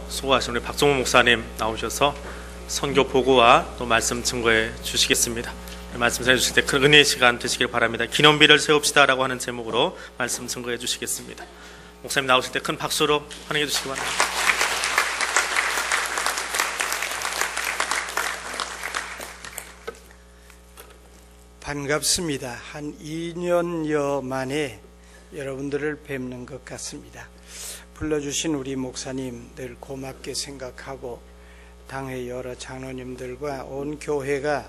수고하신 우리 박종훈 목사님 나오셔서 선교 보고와 또 말씀 증거해 주시겠습니다. 말씀 전해 주실 때 큰 은혜의 시간 되시길 바랍니다. 기념비를 세웁시다라고 하는 제목으로 말씀 증거해 주시겠습니다. 목사님 나오실 때 큰 박수로 환영해 주시기 바랍니다. 반갑습니다. 한 2년여 만에 여러분들을 뵙는 것 같습니다. 불러주신 우리 목사님 늘 고맙게 생각하고 당회 여러 장로님들과 온 교회가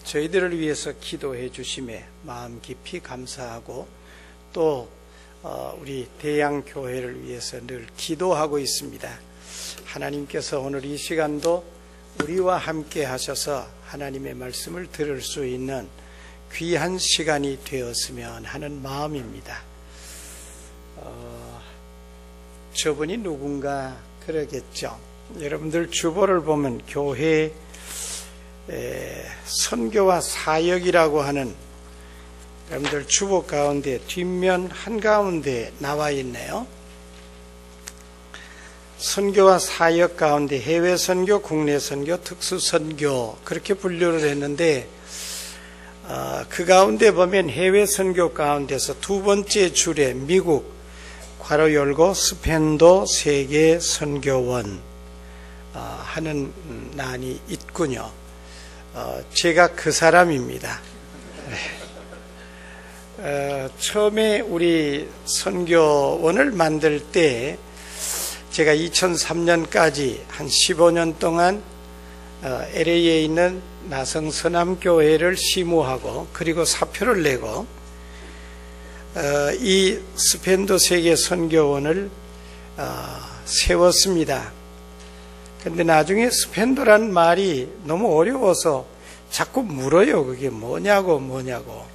저희들을 위해서 기도해 주심에 마음 깊이 감사하고 또 우리 대양교회를 위해서 늘 기도하고 있습니다. 하나님께서 오늘 이 시간도 우리와 함께 하셔서 하나님의 말씀을 들을 수 있는 귀한 시간이 되었으면 하는 마음입니다. 저분이 누군가 그러겠죠. 여러분들 주보를 보면 교회 선교와 사역이라고 하는 여러분들 주보 가운데 뒷면 한가운데 나와 있네요. 선교와 사역 가운데 해외 선교, 국내 선교, 특수 선교 그렇게 분류를 했는데 그 가운데 보면 해외 선교 가운데서 두 번째 줄에 미국 괄호 열고 스펜도 세계 선교원 하는 난이 있군요. 제가 그 사람입니다. 처음에 우리 선교원을 만들 때 제가 2003년까지 한 15년 동안 LA에 있는 나성 서남교회를 시무하고 그리고 사표를 내고 이 스펜도 세계 선교원을 세웠습니다. 근데 나중에 스펜도란 말이 너무 어려워서 자꾸 물어요. 그게 뭐냐고.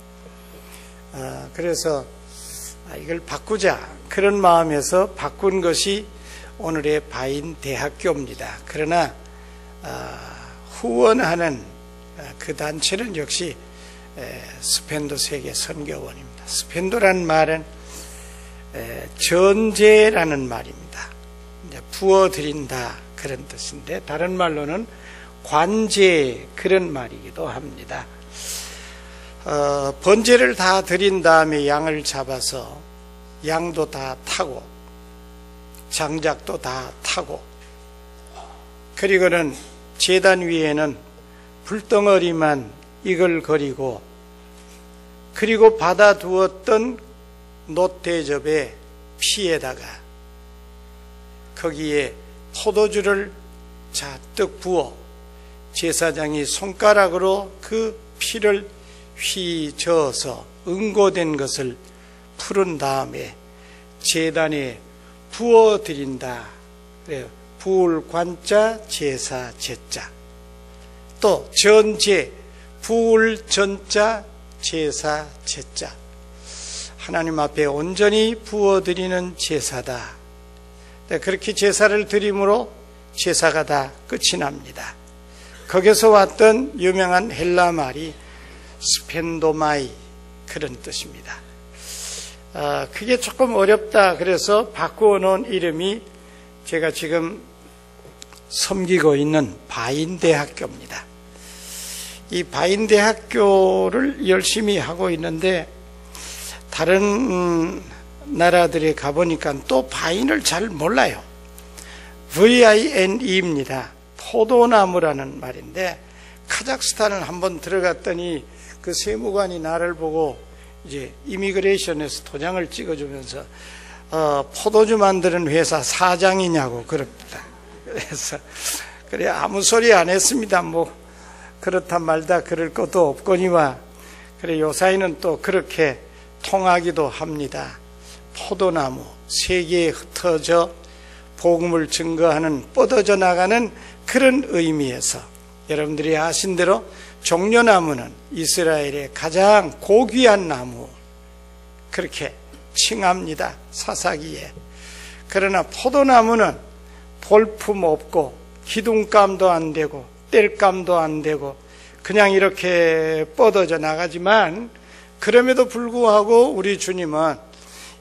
그래서 이걸 바꾸자. 그런 마음에서 바꾼 것이 오늘의 바인대학교입니다. 그러나 후원하는 그 단체는 역시 스펜도 세계 선교원입니다. 스펜도라는 말은 전제라는 말입니다. 부어드린다 그런 뜻인데 다른 말로는 관제 그런 말이기도 합니다. 번제를 다 드린 다음에 양을 잡아서 양도 다 타고 장작도 다 타고 그리고는 제단 위에는 불덩어리만 이글거리고 그리고 받아두었던 놋대접의 피에다가 거기에 포도주를 잔뜩 부어 제사장이 손가락으로 그 피를 휘저어서 응고된 것을 풀은 다음에 제단에 부어드린다. 그래요. 부을 관자 제사 제자 또 전제 부을 전자 제사 제자 하나님 앞에 온전히 부어드리는 제사다. 그렇게 제사를 드림으로 제사가 다 끝이 납니다. 거기서 왔던 유명한 헬라 말이 스펜도마이 그런 뜻입니다. 그게 조금 어렵다 그래서 바꾸어 놓은 이름이 제가 지금 섬기고 있는 바인대학교입니다. 이 바인대학교를 열심히 하고 있는데 다른 나라들에 가보니까 또 바인을 잘 몰라요. VINE입니다. 포도나무라는 말인데 카자흐스탄을 한번 들어갔더니 그 세무관이 나를 보고 이제 이미그레이션에서 도장을 찍어주면서 포도주 만드는 회사 사장이냐고 그럽니다. 그래서 그래 아무 소리 안 했습니다. 뭐 그렇다 말다 그럴 것도 없거니와 그래 요사이는 또 그렇게 통하기도 합니다. 포도나무 세계에 흩어져 복음을 증거하는 뻗어져 나가는 그런 의미에서 여러분들이 아신 대로 종려나무는 이스라엘의 가장 고귀한 나무 그렇게 칭합니다. 사사기에. 그러나 포도나무는 볼품 없고 기둥감도 안 되고 뗄감도 안 되고 그냥 이렇게 뻗어져 나가지만 그럼에도 불구하고 우리 주님은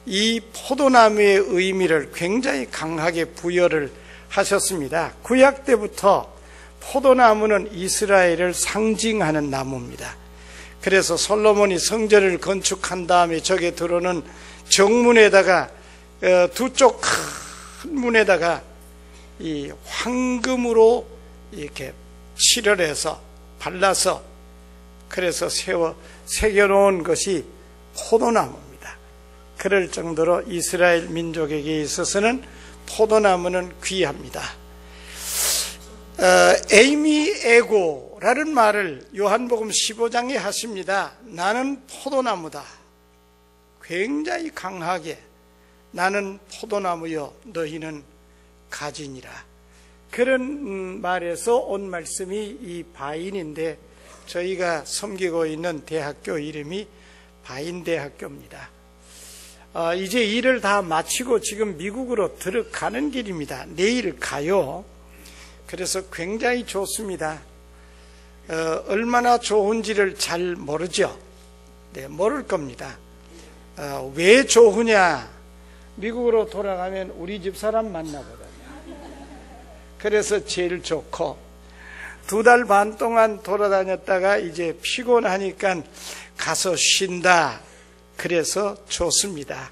이 포도나무의 의미를 굉장히 강하게 부여를 하셨습니다. 구약 때부터 포도나무는 이스라엘을 상징하는 나무입니다. 그래서 솔로몬이 성전을 건축한 다음에 저게 들어오는 정문에다가 두 쪽 큰 문에다가 이 황금으로 이렇게 칠을 해서 발라서 그래서 새겨놓은 것이 포도나무입니다. 그럴 정도로 이스라엘 민족에게 있어서는 포도나무는 귀합니다. 에이미 에고라는 말을 요한복음 15장에 하십니다. 나는 포도나무다. 굉장히 강하게 나는 포도나무여 너희는 가지니라. 그런 말에서 온 말씀이 이 바인인데 저희가 섬기고 있는 대학교 이름이 바인대학교입니다. 이제 일을 다 마치고 지금 미국으로 들어가는 길입니다. 내일 가요. 그래서 굉장히 좋습니다. 얼마나 좋은지를 잘 모르죠. 네, 모를 겁니다. 왜 좋으냐? 미국으로 돌아가면 우리 집 사람 만나거든요. 그래서 제일 좋고 2달 반 동안 돌아다녔다가 이제 피곤하니까 가서 쉰다. 그래서 좋습니다.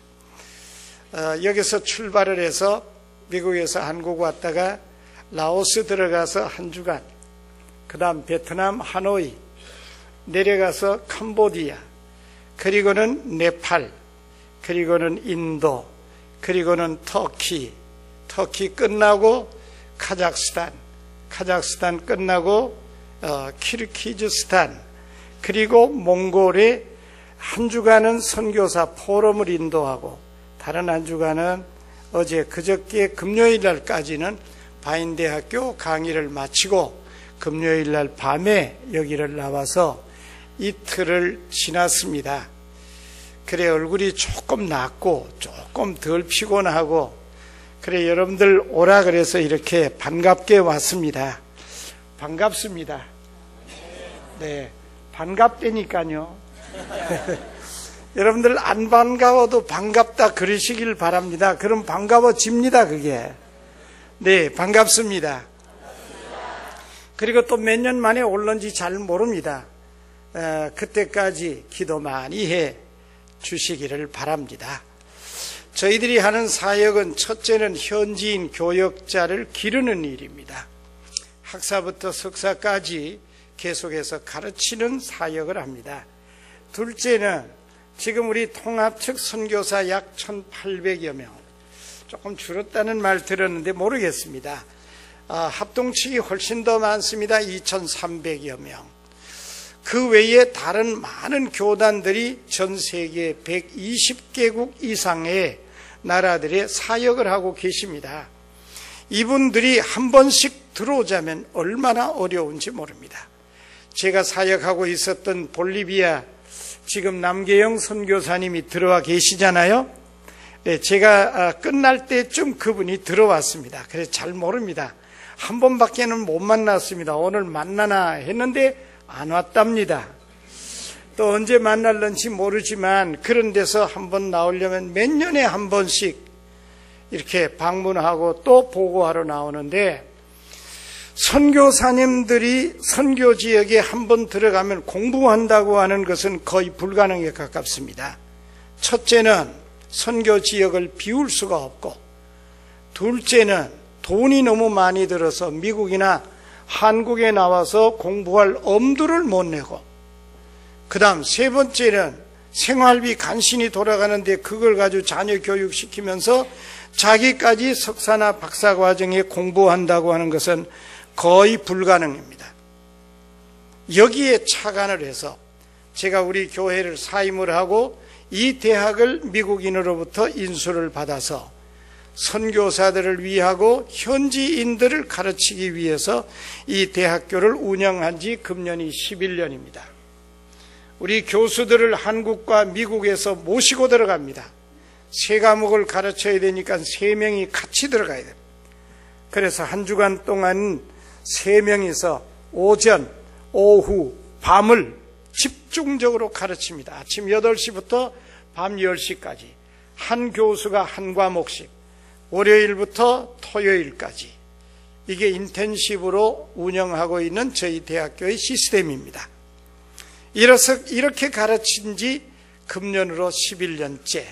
여기서 출발을 해서 미국에서 한국 왔다가 라오스 들어가서 한 주간, 그 다음 베트남 하노이, 내려가서 캄보디아, 그리고는 네팔, 그리고는 인도, 그리고는 터키 끝나고 카자흐스탄 끝나고 키르기즈스탄, 그리고 몽골에 한 주간은 선교사 포럼을 인도하고 다른 한 주간은 어제 그저께 금요일 날까지는 바인대학교 강의를 마치고 금요일 날 밤에 여기를 나와서 이틀을 지났습니다. 그래 얼굴이 조금 낫고 조금 덜 피곤하고 그래 여러분들 오라 그래서 이렇게 반갑게 왔습니다. 반갑습니다. 네, 반갑다니까요. 여러분들 안 반가워도 반갑다 그러시길 바랍니다. 그럼 반가워집니다. 그게. 네, 반갑습니다. 그리고 또 몇 년 만에 올런지 잘 모릅니다. 그때까지 기도 많이 해 주시기를 바랍니다. 저희들이 하는 사역은 첫째는 현지인 교역자를 기르는 일입니다. 학사부터 석사까지 계속해서 가르치는 사역을 합니다. 둘째는 지금 우리 통합 측 선교사 약 1,800여 명, 조금 줄었다는 말 들었는데 모르겠습니다. 합동 측이 훨씬 더 많습니다. 2,300여 명. 그 외에 다른 많은 교단들이 전 세계 120개국 이상의 나라들의 사역을 하고 계십니다. 이분들이 한 번씩 들어오자면 얼마나 어려운지 모릅니다. 제가 사역하고 있었던 볼리비아 지금 남계영 선교사님이 들어와 계시잖아요. 네, 제가 끝날 때쯤 그분이 들어왔습니다. 그래서 잘 모릅니다. 한 번밖에는 못 만났습니다. 오늘 만나나 했는데 안 왔답니다. 또 언제 만날런지 모르지만 그런 데서 한번 나오려면 몇 년에 한 번씩 이렇게 방문하고 또 보고하러 나오는데 선교사님들이 선교 지역에 한번 들어가면 공부한다고 하는 것은 거의 불가능에 가깝습니다. 첫째는 선교 지역을 비울 수가 없고, 둘째는 돈이 너무 많이 들어서 미국이나 한국에 나와서 공부할 엄두를 못 내고, 그 다음 세 번째는 생활비 간신히 돌아가는데 그걸 가지고 자녀 교육시키면서 자기까지 석사나 박사 과정에 공부한다고 하는 것은 거의 불가능입니다. 여기에 착안을 해서 제가 우리 교회를 사임을 하고 이 대학을 미국인으로부터 인수를 받아서 선교사들을 위하고 현지인들을 가르치기 위해서 이 대학교를 운영한 지 금년이 11년입니다. 우리 교수들을 한국과 미국에서 모시고 들어갑니다. 세 과목을 가르쳐야 되니까 3명이 같이 들어가야 됩니다. 그래서 한 주간 동안 3명이서 오전, 오후, 밤을 집중적으로 가르칩니다. 아침 8시부터 밤 10시까지 한 교수가 한 과목씩, 월요일부터 토요일까지 이게 인텐시브로 운영하고 있는 저희 대학교의 시스템입니다. 이렇게 가르친 지 금년으로 11년째.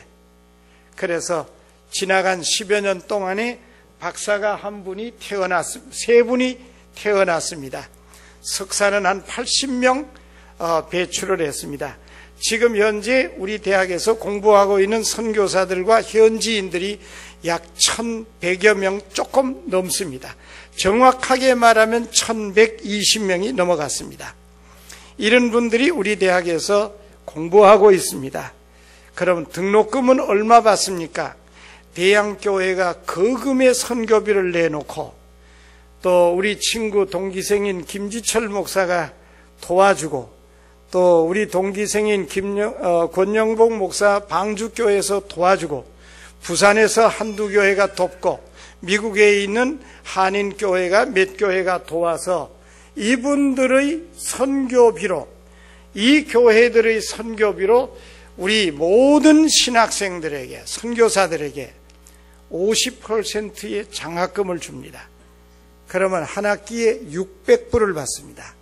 그래서 지나간 10여 년 동안에 박사가 한 분이 세 분이 태어났습니다. 석사는 한 80명 배출을 했습니다. 지금 현재 우리 대학에서 공부하고 있는 선교사들과 현지인들이 약 1,100여 명 조금 넘습니다. 정확하게 말하면 1,120명이 넘어갔습니다. 이런 분들이 우리 대학에서 공부하고 있습니다. 그럼 등록금은 얼마 받습니까? 대양교회가 거금의 선교비를 내놓고 또 우리 친구 동기생인 김지철 목사가 도와주고 또 우리 동기생인 권영복 목사 방주교회에서 도와주고 부산에서 한두 교회가 돕고 미국에 있는 한인교회가 몇 교회가 도와서 이분들의 선교비로 이 교회들의 선교비로 우리 모든 신학생들에게 선교사들에게 50%의 장학금을 줍니다. 그러면 한 학기에 600불을 받습니다.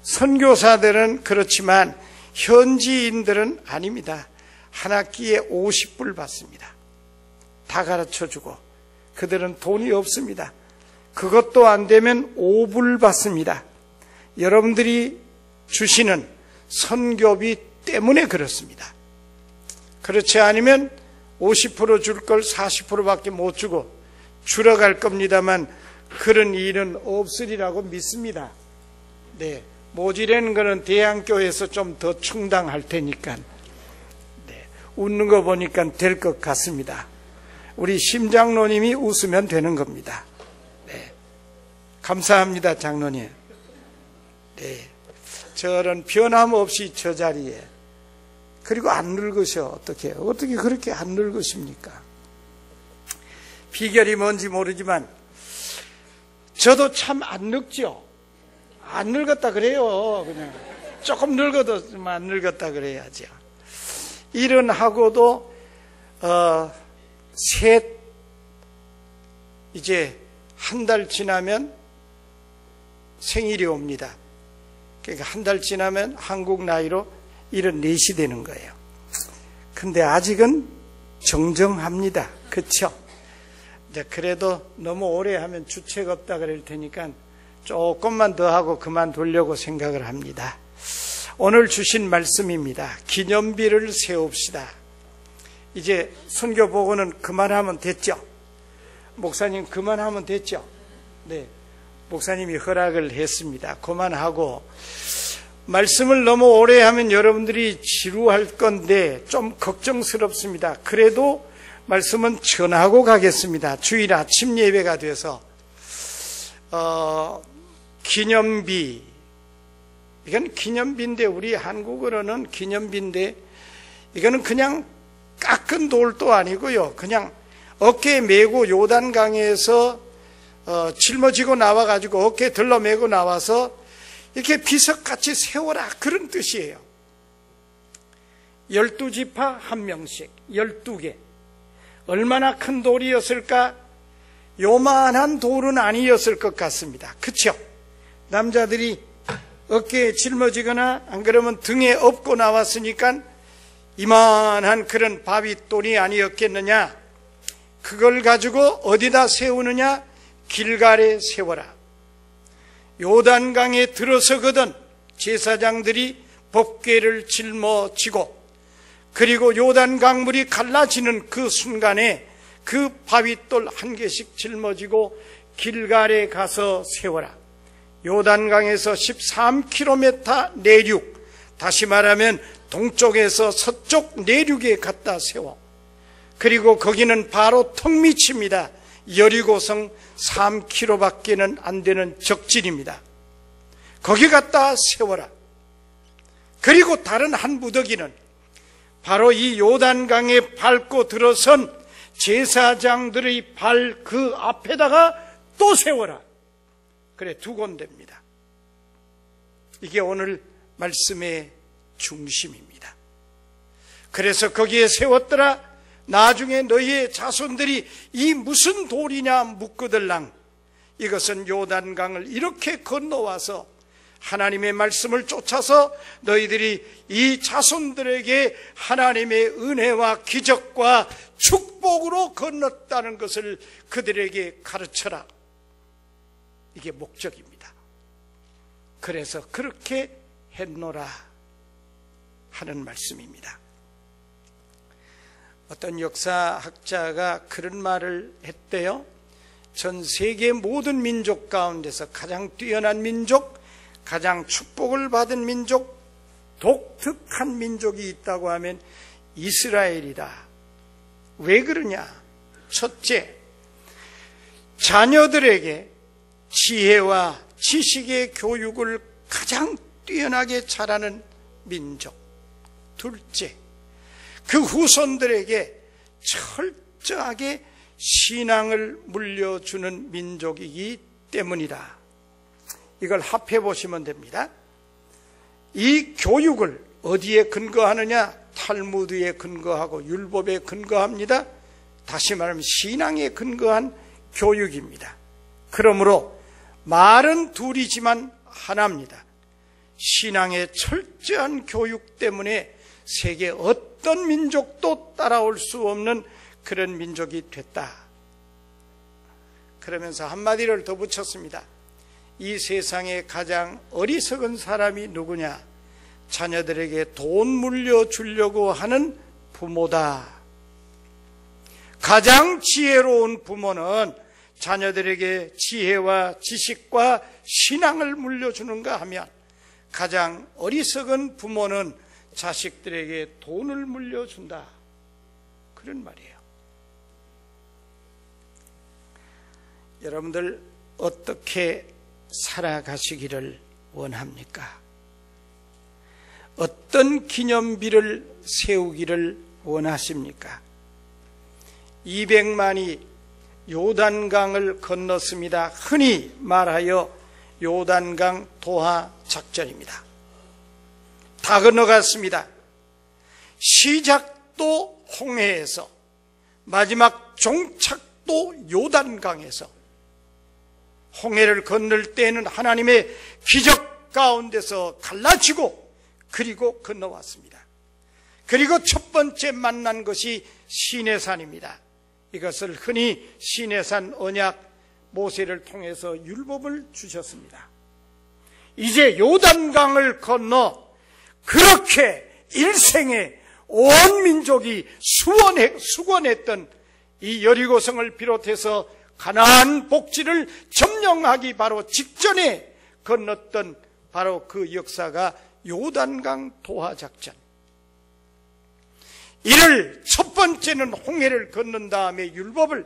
선교사들은 그렇지만 현지인들은 아닙니다. 한 학기에 50불 받습니다. 다 가르쳐주고 그들은 돈이 없습니다. 그것도 안 되면 5불 받습니다. 여러분들이 주시는 선교비 때문에 그렇습니다. 그렇지 않으면 50% 줄 걸 40%밖에 못 주고 줄어갈 겁니다만 그런 일은 없으리라고 믿습니다. 네, 모지라는 거는 대양교회에서 좀 더 충당할 테니까. 네, 웃는 거 보니까 될 것 같습니다. 우리 심장로님이 웃으면 되는 겁니다. 네, 감사합니다, 장로님. 네, 저런 변함없이 저 자리에 그리고 안 늙으셔. 어떻게 그렇게 안 늙으십니까? 비결이 뭔지 모르지만 저도 참 안 늙죠. 안 늙었다 그래요. 그냥 조금 늙어도 좀 안 늙었다 그래야죠. 일은 하고도 이제 한 달 지나면 생일이 옵니다. 그러니까 한 달 지나면 한국 나이로 74이 되는 거예요. 근데 아직은 정정합니다. 그렇죠? 그래도 너무 오래 하면 주책 없다 그럴 테니까 조금만 더 하고 그만두려고 생각을 합니다. 오늘 주신 말씀입니다. 기념비를 세웁시다. 이제 선교 보고는 그만하면 됐죠? 목사님 그만하면 됐죠? 네, 목사님이 허락을 했습니다. 그만하고 말씀을 너무 오래 하면 여러분들이 지루할 건데 좀 걱정스럽습니다. 그래도 말씀은 전하고 가겠습니다. 주일 아침 예배가 돼서 기념비, 이건 기념비인데 우리 한국어로는 기념비인데 이거는 그냥 깎은 돌도 아니고요. 그냥 어깨에 메고 요단강에서 짊어지고 나와가지고 어깨에 들러메고 나와서 이렇게 비석같이 세워라, 그런 뜻이에요. 12지파 한 명씩 12개. 얼마나 큰 돌이었을까? 요만한 돌은 아니었을 것 같습니다. 그렇죠? 남자들이 어깨에 짊어지거나 안 그러면 등에 업고 나왔으니까 이만한 그런 바위돌이 아니었겠느냐? 그걸 가지고 어디다 세우느냐? 길갈에 세워라. 요단강에 들어서거든 제사장들이 법궤를 짊어지고 그리고 요단강물이 갈라지는 그 순간에 그 바위돌 한 개씩 짊어지고 길갈에 가서 세워라. 요단강에서 13km 내륙, 다시 말하면 동쪽에서 서쪽 내륙에 갖다 세워. 그리고 거기는 바로 턱 밑입니다. 여리고성 3km밖에는 안 되는 적진입니다. 거기 갖다 세워라. 그리고 다른 한 무더기는 바로 이 요단강에 밟고 들어선 제사장들의 발 그 앞에다가 또 세워라. 그래, 두 군데입니다. 이게 오늘 말씀의 중심입니다. 그래서 거기에 세웠더라. 나중에 너희의 자손들이 이 무슨 돌이냐 묻거들랑 이것은 요단강을 이렇게 건너와서 하나님의 말씀을 쫓아서 너희들이 이 자손들에게 하나님의 은혜와 기적과 축복으로 건넜다는 것을 그들에게 가르쳐라. 이게 목적입니다. 그래서 그렇게 했노라 하는 말씀입니다. 어떤 역사학자가 그런 말을 했대요. 전 세계 모든 민족 가운데서 가장 뛰어난 민족, 가장 축복을 받은 민족, 독특한 민족이 있다고 하면 이스라엘이다. 왜 그러냐? 첫째, 자녀들에게 지혜와 지식의 교육을 가장 뛰어나게 잘하는 민족. 둘째, 그 후손들에게 철저하게 신앙을 물려주는 민족이기 때문이다. 이걸 합해 보시면 됩니다. 이 교육을 어디에 근거하느냐? 탈무드에 근거하고 율법에 근거합니다. 다시 말하면 신앙에 근거한 교육입니다. 그러므로 말은 둘이지만 하나입니다. 신앙의 철저한 교육 때문에 세계 어떤 민족도 따라올 수 없는 그런 민족이 됐다. 그러면서 한마디를 더 붙였습니다. 이 세상에 가장 어리석은 사람이 누구냐? 자녀들에게 돈 물려주려고 하는 부모다. 가장 지혜로운 부모는 자녀들에게 지혜와 지식과 신앙을 물려주는가 하면, 가장 어리석은 부모는 자식들에게 돈을 물려준다. 그런 말이에요. 여러분들 어떻게 살아가시기를 원합니까? 어떤 기념비를 세우기를 원하십니까? 200만이 요단강을 건넜습니다. 흔히 말하여 요단강 도하 작전입니다. 다 건너갔습니다. 시작도 홍해에서, 마지막 종착도 요단강에서. 홍해를 건널 때는 하나님의 기적 가운데서 갈라지고 그리고 건너왔습니다. 그리고 첫 번째 만난 것이 시내산입니다. 이것을 흔히 시내산 언약, 모세를 통해서 율법을 주셨습니다. 이제 요단강을 건너 그렇게 일생에 온 민족이 수건했던 이 여리고성을 비롯해서 가나안 복지를 점령하기 바로 직전에 건넜던 바로 그 역사가 요단강 도하작전. 이를 첫 번째는 홍해를 건넌 다음에 율법을,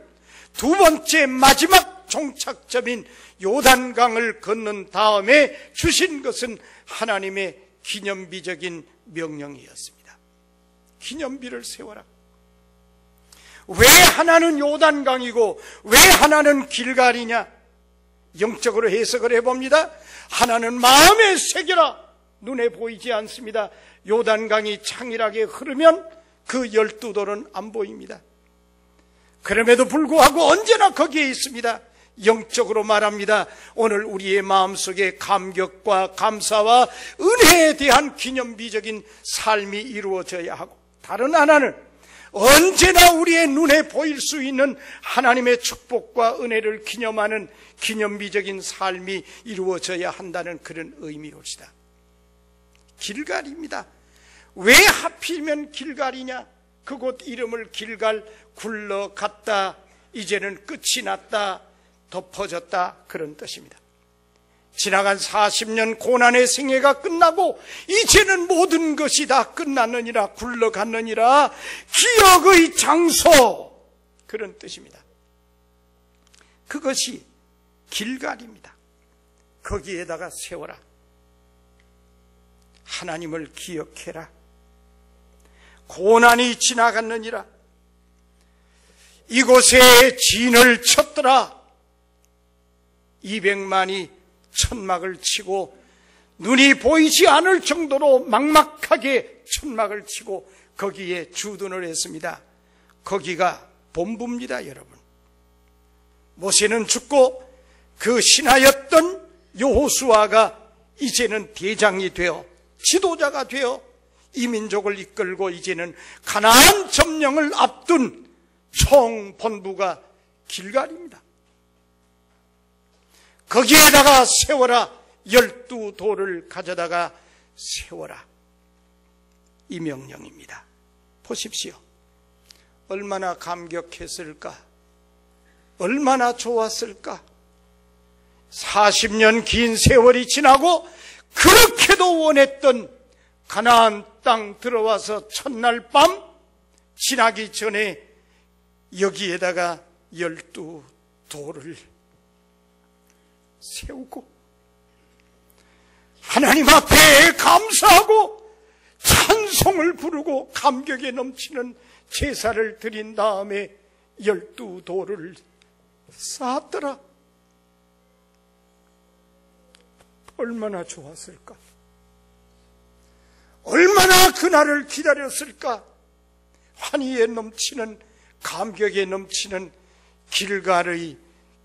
두 번째 마지막 종착점인 요단강을 건넌 다음에 주신 것은 하나님의 기념비적인 명령이었습니다. 기념비를 세워라. 왜 하나는 요단강이고 왜 하나는 길갈이냐? 영적으로 해석을 해봅니다. 하나는 마음에 새겨라. 눈에 보이지 않습니다. 요단강이 창일하게 흐르면 그 12돌은 안 보입니다. 그럼에도 불구하고 언제나 거기에 있습니다. 영적으로 말합니다. 오늘 우리의 마음속에 감격과 감사와 은혜에 대한 기념비적인 삶이 이루어져야 하고, 다른 하나는 언제나 우리의 눈에 보일 수 있는 하나님의 축복과 은혜를 기념하는 기념비적인 삶이 이루어져야 한다는 그런 의미입니다. 길갈입니다. 왜 하필이면 길갈이냐? 그곳 이름을 길갈, 굴러갔다, 이제는 끝이 났다, 덮어졌다, 그런 뜻입니다. 지나간 40년 고난의 생애가 끝나고 이제는 모든 것이 다 끝났느니라, 굴러갔느니라, 기억의 장소, 그런 뜻입니다. 그것이 길갈입니다. 거기에다가 세워라. 하나님을 기억해라. 고난이 지나갔느니라. 이곳에 진을 쳤더라. 200만이 천막을 치고 눈이 보이지 않을 정도로 막막하게 천막을 치고 거기에 주둔을 했습니다. 거기가 본부입니다, 여러분. 모세는 죽고 그 신하였던 여호수아가 이제는 대장이 되어 지도자가 되어 이 민족을 이끌고 이제는 가나안 점령을 앞둔 총본부가 길갈입니다. 거기에다가 세워라. 12돌을 가져다가 세워라. 이 명령입니다. 보십시오. 얼마나 감격했을까? 얼마나 좋았을까? 40년 긴 세월이 지나고 그렇게도 원했던 가나안 땅 들어와서 첫날 밤 지나기 전에 여기에다가 12돌을 세우고 하나님 앞에 감사하고 찬송을 부르고 감격에 넘치는 제사를 드린 다음에 12돌을 쌓았더라. 얼마나 좋았을까? 얼마나 그날을 기다렸을까? 환희에 넘치는, 감격에 넘치는 길갈의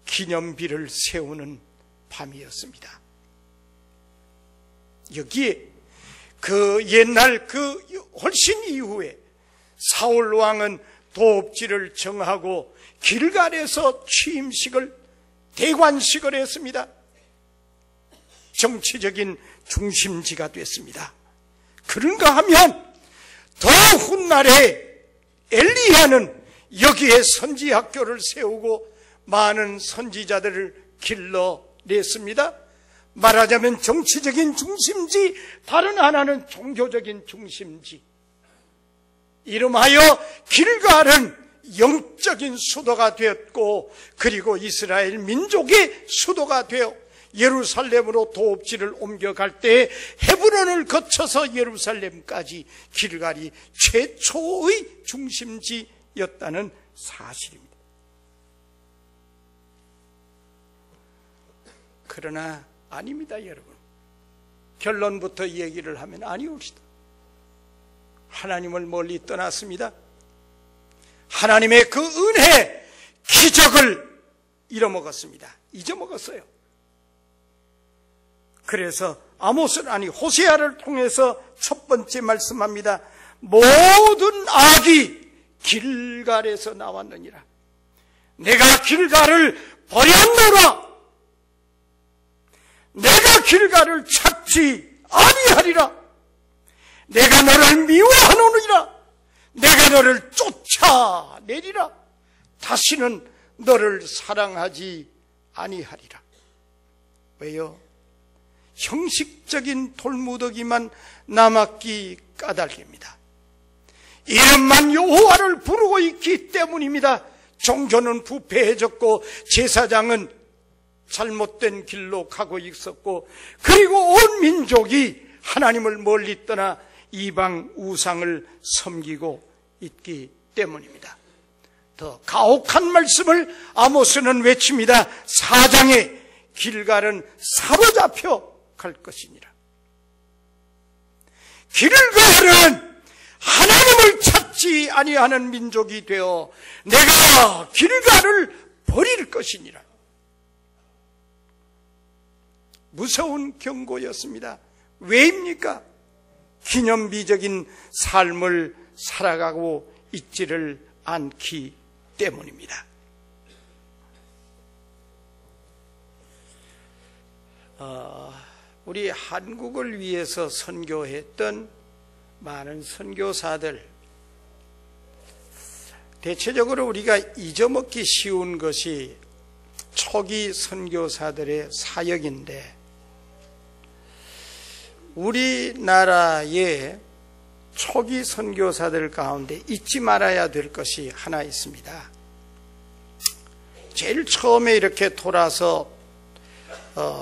기념비를 세우는 밤이었습니다. 여기에 그 옛날 그 훨씬 이후에 사울 왕은 도읍지를 정하고 길갈에서 취임식을, 대관식을 했습니다. 정치적인 중심지가 됐습니다. 그런가 하면 더 훗날에 엘리야는 여기에 선지학교를 세우고 많은 선지자들을 길러냈습니다. 말하자면 정치적인 중심지, 다른 하나는 종교적인 중심지. 이름하여 길갈은 영적인 수도가 되었고, 그리고 이스라엘 민족의 수도가 되어 예루살렘으로 도읍지를 옮겨갈 때 헤브론을 거쳐서 예루살렘까지 길갈이 최초의 중심지였다는 사실입니다. 그러나 아닙니다, 여러분. 결론부터 얘기를 하면 아니옵시다. 하나님을 멀리 떠났습니다. 하나님의 그 은혜, 기적을 잃어먹었습니다. 잊어먹었어요. 그래서 아모스는, 아니 호세아를 통해서 첫 번째 말씀합니다. 모든 악이 길갈에서 나왔느니라. 내가 길갈을 버렸노라. 내가 길갈을 찾지 아니하리라. 내가 너를 미워하노니라. 내가 너를 쫓아내리라. 다시는 너를 사랑하지 아니하리라. 왜요? 형식적인 돌무더기만 남았기 까닭입니다. 이름만 여호와를 부르고 있기 때문입니다. 종교는 부패해졌고 제사장은 잘못된 길로 가고 있었고, 그리고 온 민족이 하나님을 멀리 떠나 이방 우상을 섬기고 있기 때문입니다. 더 가혹한 말씀을 아모스는 외칩니다. 4장에 길갈은 사로잡혀 갈 것이니라. 길갈은 하나님을 찾지 아니하는 민족이 되어 내가 길갈을 버릴 것이니라. 무서운 경고였습니다. 왜입니까? 기념비적인 삶을 살아가고 있지를 않기 때문입니다. 우리 한국을 위해서 선교했던 많은 선교사들, 대체적으로 우리가 잊어먹기 쉬운 것이 초기 선교사들의 사역인데, 우리나라의 초기 선교사들 가운데 잊지 말아야 될 것이 하나 있습니다. 제일 처음에 이렇게 돌아서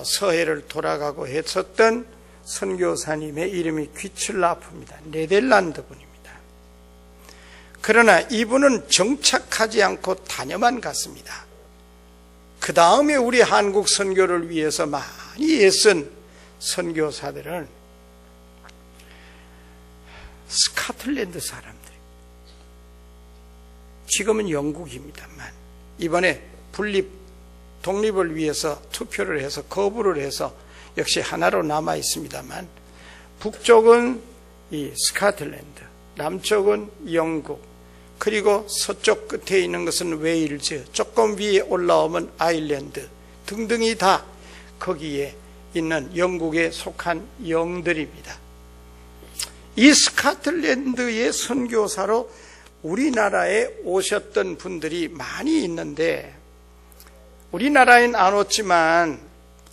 서해를 돌아가고 했었던 선교사님의 이름이 귀틀라프입니다. 네덜란드 분입니다. 그러나 이분은 정착하지 않고 다녀만 갔습니다. 그 다음에 우리 한국 선교를 위해서 많이 애쓴 선교사들은 스코틀랜드 사람들, 지금은 영국입니다만 이번에 독립을 위해서 투표를 해서 거부를 해서 역시 하나로 남아 있습니다만, 북쪽은 이 스코틀랜드, 남쪽은 영국, 그리고 서쪽 끝에 있는 것은 웨일즈, 조금 위에 올라오면 아일랜드 등등이 다 거기에 있는 영국에 속한 영들입니다. 이 스코틀랜드의 선교사로 우리나라에 오셨던 분들이 많이 있는데, 우리나라엔 안 왔지만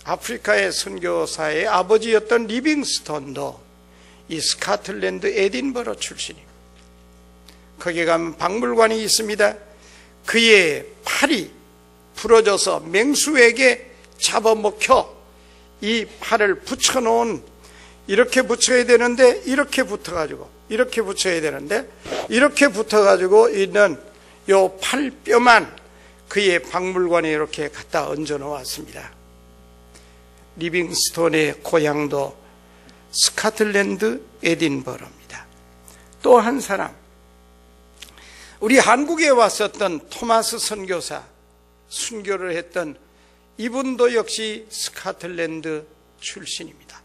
아프리카의 선교사의 아버지였던 리빙스톤도 이 스코틀랜드 에딘버러 출신입니다. 거기 가면 박물관이 있습니다. 그의 팔이 부러져서 맹수에게 잡아먹혀 이 팔을 붙여놓은, 이렇게 붙여야 되는데 이렇게 붙어가지고, 이렇게 붙여야 되는데 이렇게 붙어가지고 있는 요 팔뼈만 그의 박물관에 이렇게 갖다 얹어 놓았습니다. 리빙스톤의 고향도 스코틀랜드 에딘버러입니다. 또 한 사람, 우리 한국에 왔었던 토마스 선교사, 순교를 했던 이분도 역시 스코틀랜드 출신입니다.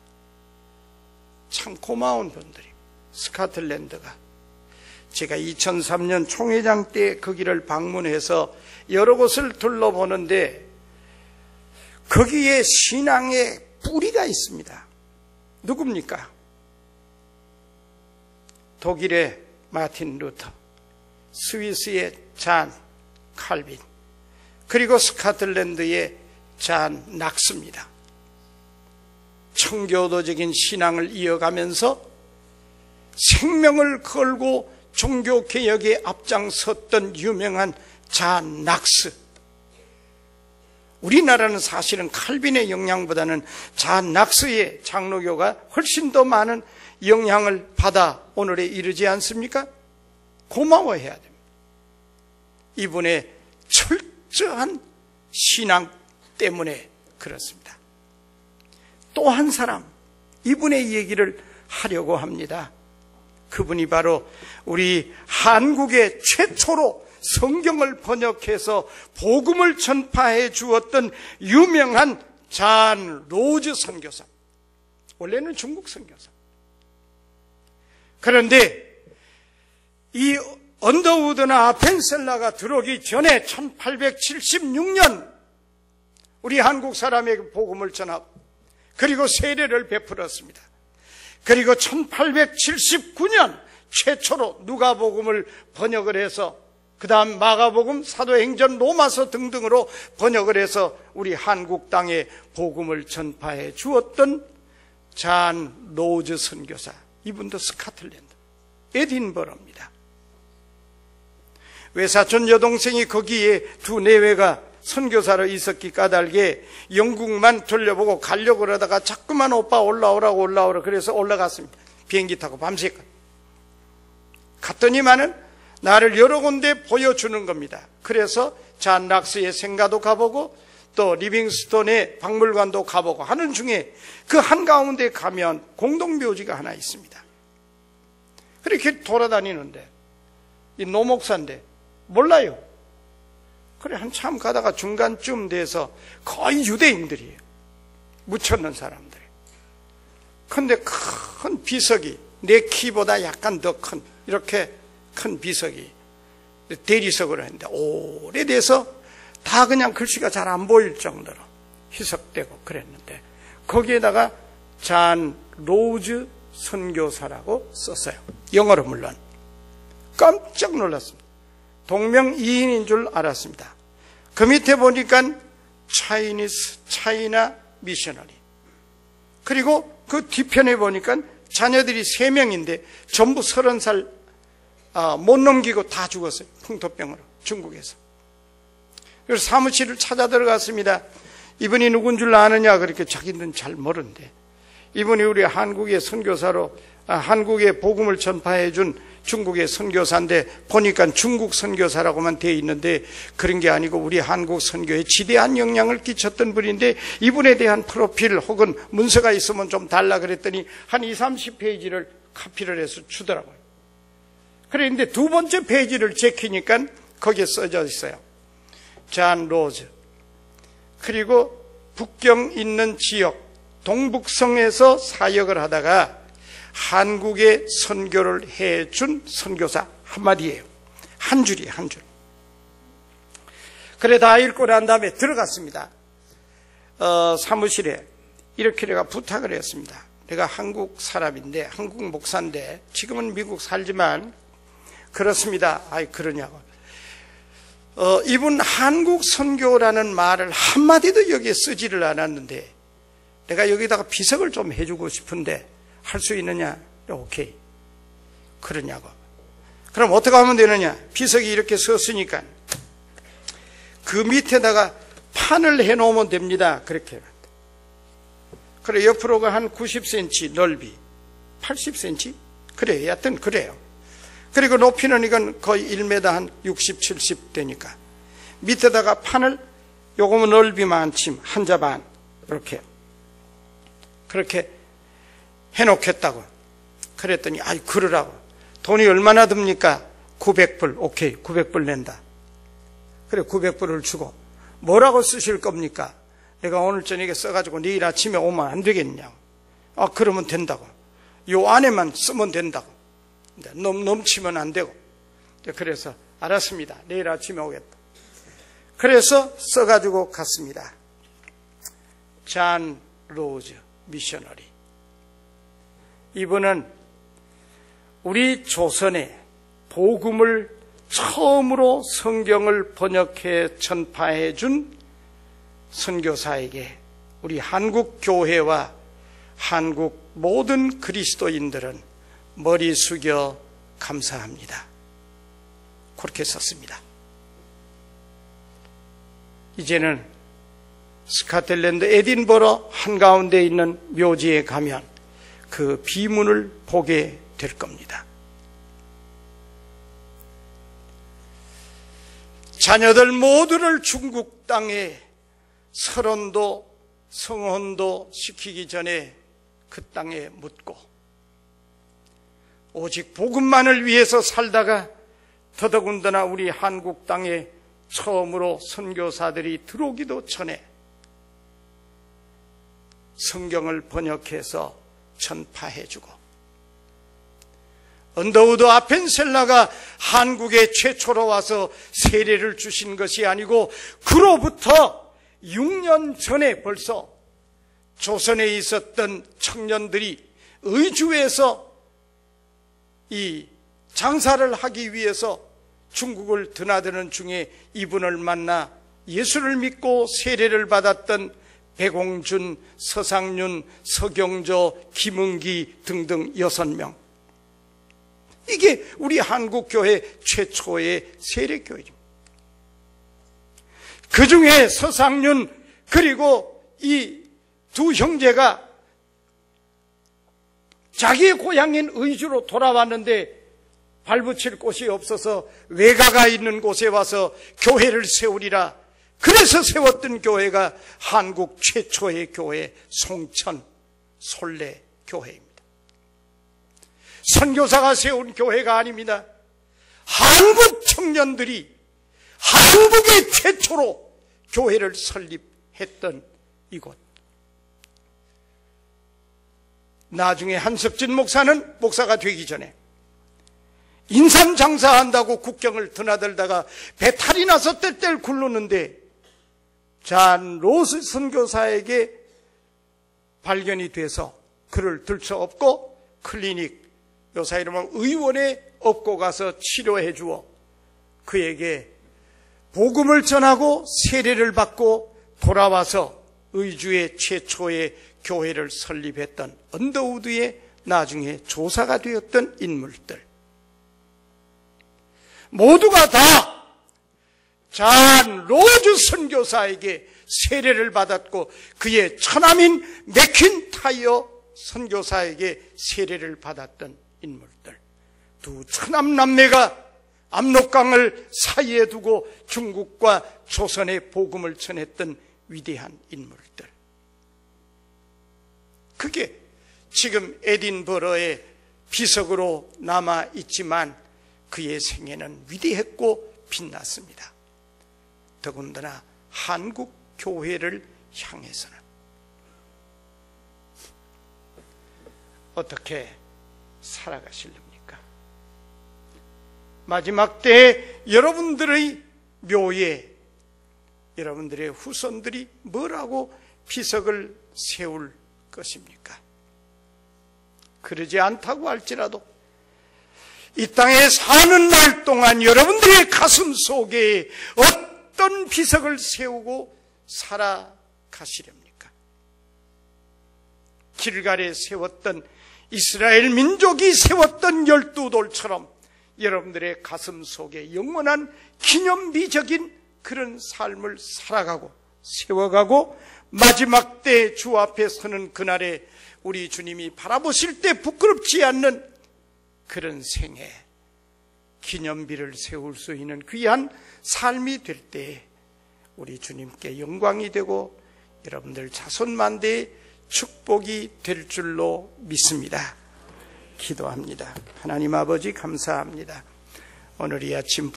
참 고마운 분들입니다. 스코틀랜드가. 제가 2003년 총회장 때 거기를 방문해서 여러 곳을 둘러보는데 거기에 신앙의 뿌리가 있습니다. 누굽니까? 독일의 마틴 루터, 스위스의 잔 칼빈, 그리고 스코틀랜드의 잔 낙스입니다. 청교도적인 신앙을 이어가면서 생명을 걸고 종교개혁에 앞장섰던 유명한 잔 낙스. 우리나라는 사실은 칼빈의 영향보다는 잔 낙스의 장로교가 훨씬 더 많은 영향을 받아 오늘에 이르지 않습니까? 고마워해야 됩니다. 이분의 철저한 신앙 때문에 그렇습니다. 또 한 사람, 이분의 얘기를 하려고 합니다. 그분이 바로 우리 한국의 최초로 성경을 번역해서 복음을 전파해 주었던 유명한 잔 로즈 선교사. 원래는 중국 선교사. 그런데 이 언더우드나 아펜셀라가 들어오기 전에 1876년 우리 한국 사람에게 복음을 전하고 그리고 세례를 베풀었습니다. 그리고 1879년 최초로 누가복음을 번역을 해서 그 다음 마가복음, 사도행전, 로마서 등등으로 번역을 해서 우리 한국 땅에 복음을 전파해 주었던 잔 로즈 선교사. 이분도 스코틀랜드 에딘버러입니다. 외사촌 여동생이 거기에 두 내외가 선교사로 있었기 까닭에 영국만 돌려보고 가려고 그러다가 자꾸만 오빠 올라오라 그래서 올라갔습니다. 비행기 타고 밤새까지 갔더니만은 나를 여러 군데 보여주는 겁니다. 그래서 잔 낙스의 생가도 가보고 또 리빙스톤의 박물관도 가보고 하는 중에 그 한가운데 가면 공동묘지가 하나 있습니다. 그렇게 돌아다니는데 이 노목사인데 몰라요. 그래 한참 가다가 중간쯤 돼서 거의 유대인들이에요. 묻혔는 사람들이. 근데 큰 비석이 내 키보다 약간 더 큰 이렇게 큰 비석이 대리석으로 했는데 오래돼서 다 그냥 글씨가 잘 안 보일 정도로 희석되고 그랬는데 거기에다가 잔 로즈 선교사라고 썼어요. 영어로 물론. 깜짝 놀랐습니다. 동명이인인 줄 알았습니다. 그 밑에 보니까 차이나 미셔너리. 그리고 그 뒤편에 보니까 자녀들이 3명인데 전부 30살 못 넘기고 다 죽었어요. 풍토병으로 중국에서. 그래서 사무실을 찾아 들어갔습니다. 이분이 누군 줄 아느냐 그렇게 자기는 잘 모르는데 이분이 우리 한국의 선교사로 한국의 복음을 전파해 준 중국의 선교사인데 보니까 중국 선교사라고만 되어 있는데 그런 게 아니고 우리 한국 선교에 지대한 영향을 끼쳤던 분인데 이분에 대한 프로필 혹은 문서가 있으면 좀 달라 그랬더니 한 20, 30페이지를 카피를 해서 주더라고요. 그런데 두 번째 페이지를 제키니까 거기에 써져 있어요. 잔 로즈. 그리고 북경 있는 지역 동북성에서 사역을 하다가 한국에 선교를 해준 선교사 한마디예요. 한 줄이에요, 한 줄. 그래 다 읽고 난 다음에 들어갔습니다. 사무실에 이렇게 내가 부탁을 했습니다. 내가 한국 사람인데, 한국 목사인데, 지금은 미국 살지만 그렇습니다. 아이 그러냐고. 이분 한국 선교라는 말을 한마디도 여기에 쓰지를 않았는데 내가 여기다가 비석을 좀 해주고 싶은데 할 수 있느냐? 오케이. 그러냐고. 그럼 어떻게 하면 되느냐? 비석이 이렇게 섰으니까 그 밑에다가 판을 해놓으면 됩니다. 그렇게. 그래, 옆으로가 한 90cm 넓이, 80cm? 그래, 여하튼 그래요. 그리고 높이는 이건 거의 1m 한 60, 70 되니까. 밑에다가 판을, 요거면 넓이만 침, 한자 반, 이렇게. 그렇게 해놓겠다고. 그랬더니, 아이, 그러라고. 돈이 얼마나 듭니까? 900불. 오케이, 900불 낸다. 그래, 900불을 주고. 뭐라고 쓰실 겁니까? 내가 오늘 저녁에 써가지고 내일 아침에 오면 안 되겠냐고. 아, 그러면 된다고. 요 안에만 쓰면 된다고. 넘치면 안 되고. 그래서 알았습니다. 내일 아침에 오겠다. 그래서 써가지고 갔습니다. 잔 로즈 미셔너리. 이분은 우리 조선에 복음을 처음으로 성경을 번역해 전파해 준 선교사에게 우리 한국 교회와 한국 모든 그리스도인들은 머리 숙여 감사합니다. 그렇게 썼습니다. 이제는 스코틀랜드 에딘버러 한가운데 있는 묘지에 가면 그 비문을 보게 될 겁니다. 자녀들 모두를 중국 땅에 설원도 성혼도 시키기 전에 그 땅에 묻고 오직 복음만을 위해서 살다가 더더군다나 우리 한국 땅에 처음으로 선교사들이 들어오기도 전에 성경을 번역해서 전파해주고 언더우드 아펜셀라가 한국에 최초로 와서 세례를 주신 것이 아니고 그로부터 6년 전에 벌써 조선에 있었던 청년들이 의주에서 이 장사를 하기 위해서 중국을 드나드는 중에 이분을 만나 예수를 믿고 세례를 받았던 백옹준, 서상윤, 서경조, 김은기 등등 6명. 이게 우리 한국교회 최초의 세례교회입니다. 그 중에 서상윤 그리고 이 두 형제가 자기의 고향인 의주로 돌아왔는데 발붙일 곳이 없어서 외가가 있는 곳에 와서 교회를 세우리라. 그래서 세웠던 교회가 한국 최초의 교회 송천 솔레 교회입니다. 선교사가 세운 교회가 아닙니다. 한국 청년들이 한국의 최초로 교회를 설립했던 이곳. 나중에 한석진 목사는 목사가 되기 전에 인삼 장사한다고 국경을 드나들다가 배탈이 나서 뗄뗄 굴르는데 잔 로스 선교사에게 발견이 돼서 그를 들쳐업고 클리닉, 요사 이름은 의원에 업고 가서 치료해 주어 그에게 복음을 전하고 세례를 받고 돌아와서 의주의 최초의 교회를 설립했던 언더우드의 나중에 조사가 되었던 인물들 모두가 다 잔 로즈 선교사에게 세례를 받았고 그의 처남인 맥킨타이어 선교사에게 세례를 받았던 인물들. 두 처남 남매가 압록강을 사이에 두고 중국과 조선의 복음을 전했던 위대한 인물들. 그게 지금 에딘버러의 비석으로 남아 있지만 그의 생애는 위대했고 빛났습니다. 더군다나 한국 교회를 향해서는 어떻게 살아가실렵니까? 마지막 때 여러분들의 묘에 여러분들의 후손들이 뭐라고 비석을 세울 것입니까? 그러지 않다고 할지라도 이 땅에 사는 날 동안 여러분들의 가슴 속에 어떤 비석을 세우고 살아가시렵니까? 길갈에 세웠던 이스라엘 민족이 세웠던 12돌처럼 여러분들의 가슴 속에 영원한 기념비적인 그런 삶을 살아가고 세워가고 마지막 때 주 앞에 서는 그날에 우리 주님이 바라보실 때 부끄럽지 않는 그런 생애 기념비를 세울 수 있는 귀한 삶이 될 때 우리 주님께 영광이 되고 여러분들 자손만대의 축복이 될 줄로 믿습니다. 기도합니다. 하나님 아버지 감사합니다. 오늘 이 아침